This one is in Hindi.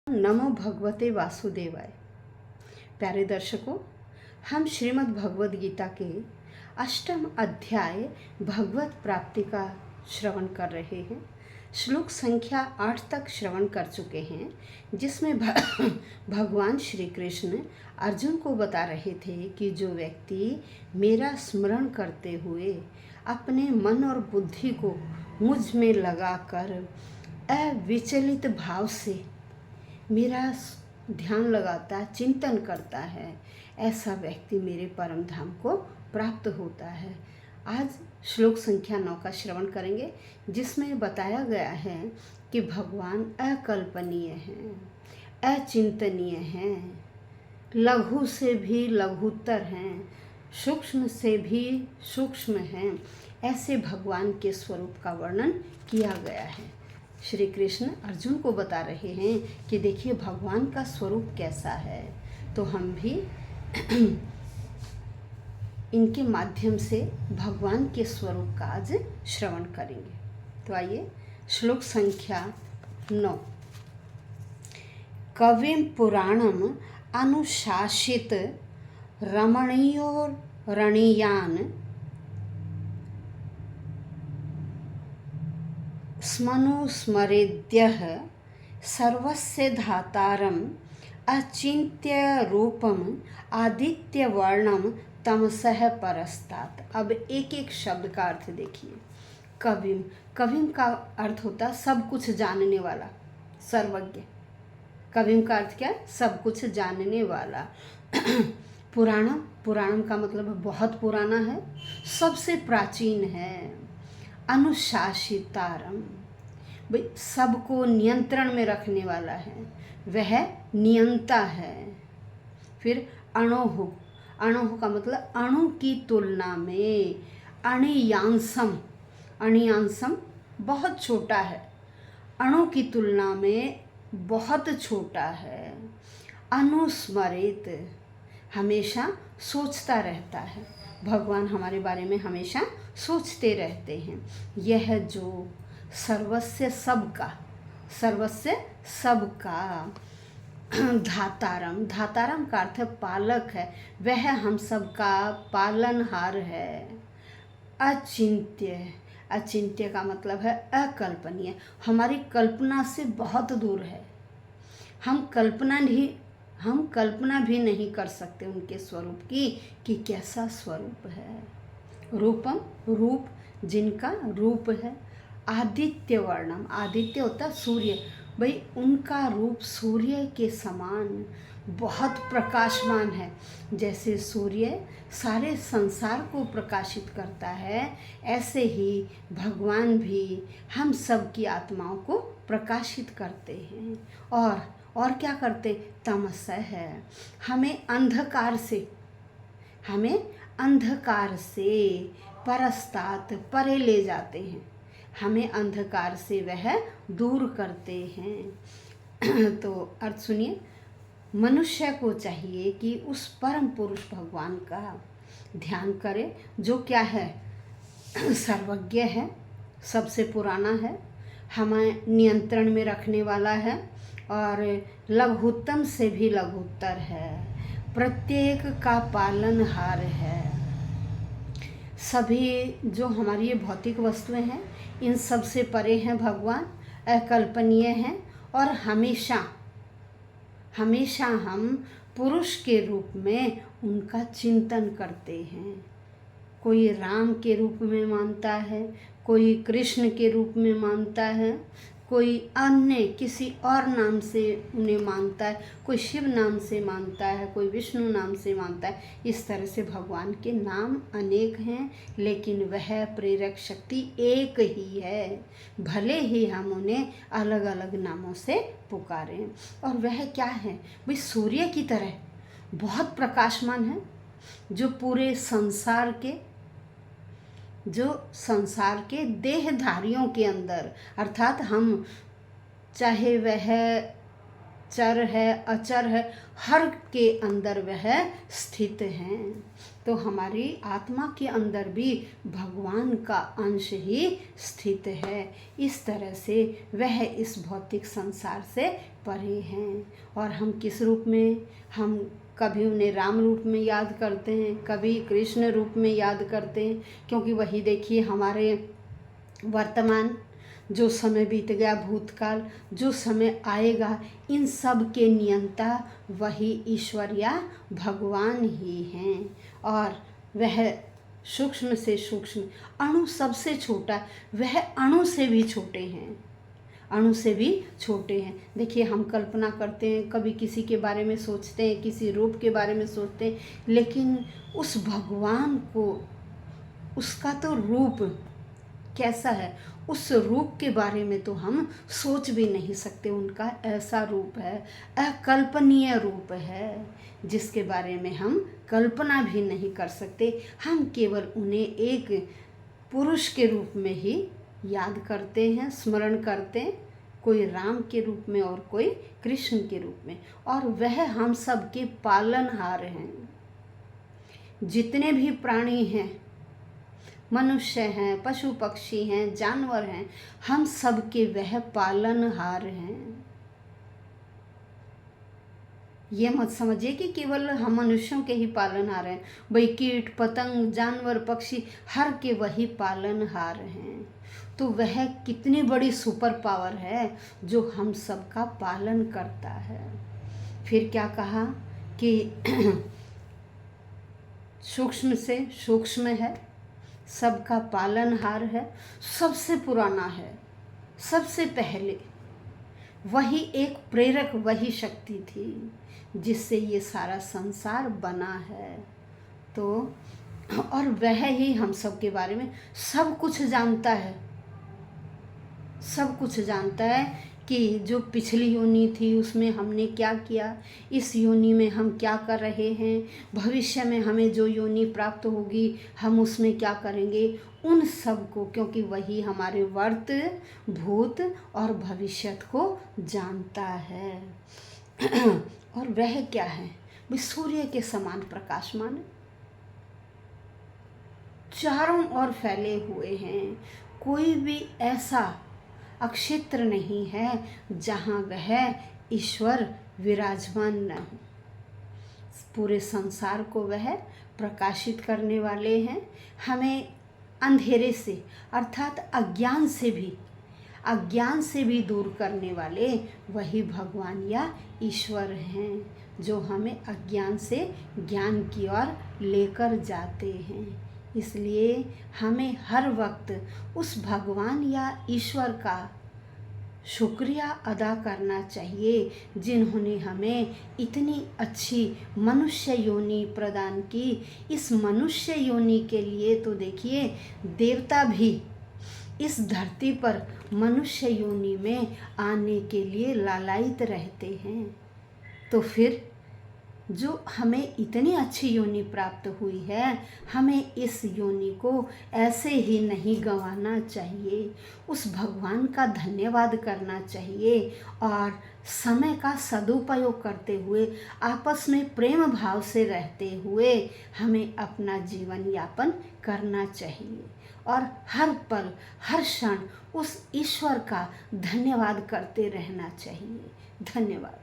नमो भगवते वासुदेवाय। प्यारे दर्शकों, हम श्रीमद् भगवद गीता के 8वें अध्याय भगवत प्राप्ति का श्रवण कर रहे हैं। श्लोक संख्या 8 तक श्रवण कर चुके हैं, जिसमें भगवान श्री कृष्ण अर्जुन को बता रहे थे कि जो व्यक्ति मेरा स्मरण करते हुए अपने मन और बुद्धि को मुझ में लगाकर अविचलित भाव से मेरा ध्यान लगाता, चिंतन करता है, ऐसा व्यक्ति मेरे परम धाम को प्राप्त होता है। आज श्लोक संख्या 9 का श्रवण करेंगे, जिसमें बताया गया है कि भगवान अकल्पनीय हैं, अचिंतनीय हैं, लघु से भी लघुतर हैं, सूक्ष्म से भी सूक्ष्म हैं। ऐसे भगवान के स्वरूप का वर्णन किया गया है। श्री कृष्ण अर्जुन को बता रहे हैं कि देखिए भगवान का स्वरूप कैसा है, तो हम भी इनके माध्यम से भगवान के स्वरूप का आज श्रवण करेंगे। तो आइए श्लोक संख्या 9। कविम पुराणम अनुशासित रमणीयोरणीयान स्मनुस्मरेद्यः सर्वस्य धातारम् अचिन्त्य रूपम आदित्यवर्णम तमसः परस्तात्। अब एक एक शब्द का अर्थ देखिए। कविम, कविम का अर्थ होता है सब कुछ जानने वाला, सर्वज्ञ। कविम का अर्थ क्या है? सब कुछ जानने वाला। पुराणम, पुराणम का मतलब बहुत पुराना है, सबसे प्राचीन है। अनुशासितारम, भाई सबको नियंत्रण में रखने वाला है, वह नियंता है। फिर अणोहु, अणोहु का मतलब अणु की तुलना में, अणियांसम, अणियांसम बहुत छोटा है, अणु की तुलना में बहुत छोटा है। अनुस्मरित, हमेशा सोचता रहता है, भगवान हमारे बारे में हमेशा सोचते रहते हैं। यह जो सर्वस्य सबका, सर्वस्य सबका, धातारम, धातारम का अर्थ पालक है, वह हम सबका पालनहार है। अचिंत्य, अचिंत्य का मतलब है अकल्पनीय, हमारी कल्पना से बहुत दूर है। हम कल्पना भी नहीं कर सकते उनके स्वरूप की कि कैसा स्वरूप है। रूपम, रूप, जिनका रूप है। आदित्य वर्णम, आदित्य होता सूर्य, भाई उनका रूप सूर्य के समान बहुत प्रकाशमान है। जैसे सूर्य सारे संसार को प्रकाशित करता है, ऐसे ही भगवान भी हम सब की आत्माओं को प्रकाशित करते हैं। और क्या करते? तमसः है, हमें अंधकार से परस्तात, परे ले जाते हैं, हमें अंधकार से वह दूर करते हैं। तो अर्थ सुनिए, मनुष्य को चाहिए कि उस परम पुरुष भगवान का ध्यान करे, जो क्या है? सर्वज्ञ है, सबसे पुराना है, हमें नियंत्रण में रखने वाला है और लघुत्तम से भी लघुत्तर है, प्रत्येक का पालनहार है। सभी जो हमारी ये भौतिक वस्तुएं हैं, इन सब से परे हैं भगवान, अकल्पनीय हैं। और हमेशा हम पुरुष के रूप में उनका चिंतन करते हैं। कोई राम के रूप में मानता है, कोई कृष्ण के रूप में मानता है, कोई अन्य किसी और नाम से उन्हें मानता है, कोई शिव नाम से मानता है, कोई विष्णु नाम से मानता है। इस तरह से भगवान के नाम अनेक हैं, लेकिन वह प्रेरक शक्ति एक ही है, भले ही हम उन्हें अलग अलग नामों से पुकारें। और वह क्या है? भाई सूर्य की तरह बहुत प्रकाशमान है, जो पूरे संसार के देहधारियों के अंदर, अर्थात हम चाहे वह चर है, अचर है, हर के अंदर वह स्थित हैं। तो हमारी आत्मा के अंदर भी भगवान का अंश ही स्थित है। इस तरह से वह इस भौतिक संसार से परे हैं। और हम किस रूप में, हम कभी उन्हें राम रूप में याद करते हैं, कभी कृष्ण रूप में याद करते हैं, क्योंकि वही देखिए हमारे वर्तमान जो समय बीत गया, भूतकाल जो समय आएगा, इन सब के नियंता वही ईश्वर या भगवान ही हैं। और वह सूक्ष्म से सूक्ष्म अणु सबसे छोटा, वह अणु से भी छोटे हैं, अणु से भी छोटे हैं। देखिए हम कल्पना करते हैं, कभी किसी के बारे में सोचते हैं, किसी रूप के बारे में सोचते हैं, लेकिन उस भगवान को, उसका तो रूप कैसा है, उस रूप के बारे में तो हम सोच भी नहीं सकते। उनका ऐसा रूप है, अकल्पनीय रूप है, जिसके बारे में हम कल्पना भी नहीं कर सकते। हम केवल उन्हें एक पुरुष के रूप में ही याद करते हैं, स्मरण करते हैं, कोई राम के रूप में और कोई कृष्ण के रूप में। और वह हम सब के पालनहार हैं। जितने भी प्राणी हैं, मनुष्य हैं, पशु पक्षी हैं, जानवर हैं, हम सब के वह पालनहार हैं। ये मत समझिए कि केवल हम मनुष्यों के ही पालनहार हैं। भाई कीट पतंग जानवर पक्षी हर के वही पालनहार हैं। तो वह कितनी बड़ी सुपर पावर है जो हम सबका पालन करता है। फिर क्या कहा कि सूक्ष्म से सूक्ष्म है, सबका पालनहार है, सबसे पुराना है, सबसे पहले वही एक प्रेरक, वही शक्ति थी जिससे ये सारा संसार बना है। तो और वह ही हम सब के बारे में सब कुछ जानता है, सब कुछ जानता है कि जो पिछली योनि थी उसमें हमने क्या किया, इस योनि में हम क्या कर रहे हैं, भविष्य में हमें जो योनि प्राप्त होगी हम उसमें क्या करेंगे, उन सब को, क्योंकि वही हमारे वर्त भूत और भविष्य को जानता है। और वह क्या है, वे सूर्य के समान प्रकाशमान है, चारों ओर फैले हुए हैं। कोई भी ऐसा अक्षेत्र नहीं है जहाँ वह ईश्वर विराजमान न हो। पूरे संसार को वह प्रकाशित करने वाले हैं। हमें अंधेरे से अर्थात अज्ञान से भी दूर करने वाले वही भगवान या ईश्वर हैं, जो हमें अज्ञान से ज्ञान की ओर लेकर जाते हैं। इसलिए हमें हर वक्त उस भगवान या ईश्वर का शुक्रिया अदा करना चाहिए, जिन्होंने हमें इतनी अच्छी मनुष्य योनि प्रदान की। इस मनुष्य योनि के लिए तो देखिए देवता भी इस धरती पर मनुष्य योनि में आने के लिए लालायित रहते हैं। तो फिर जो हमें इतनी अच्छी योनि प्राप्त हुई है, हमें इस योनि को ऐसे ही नहीं गंवाना चाहिए। उस भगवान का धन्यवाद करना चाहिए और समय का सदुपयोग करते हुए, आपस में प्रेम भाव से रहते हुए हमें अपना जीवन यापन करना चाहिए। और हर पल हर क्षण उस ईश्वर का धन्यवाद करते रहना चाहिए। धन्यवाद।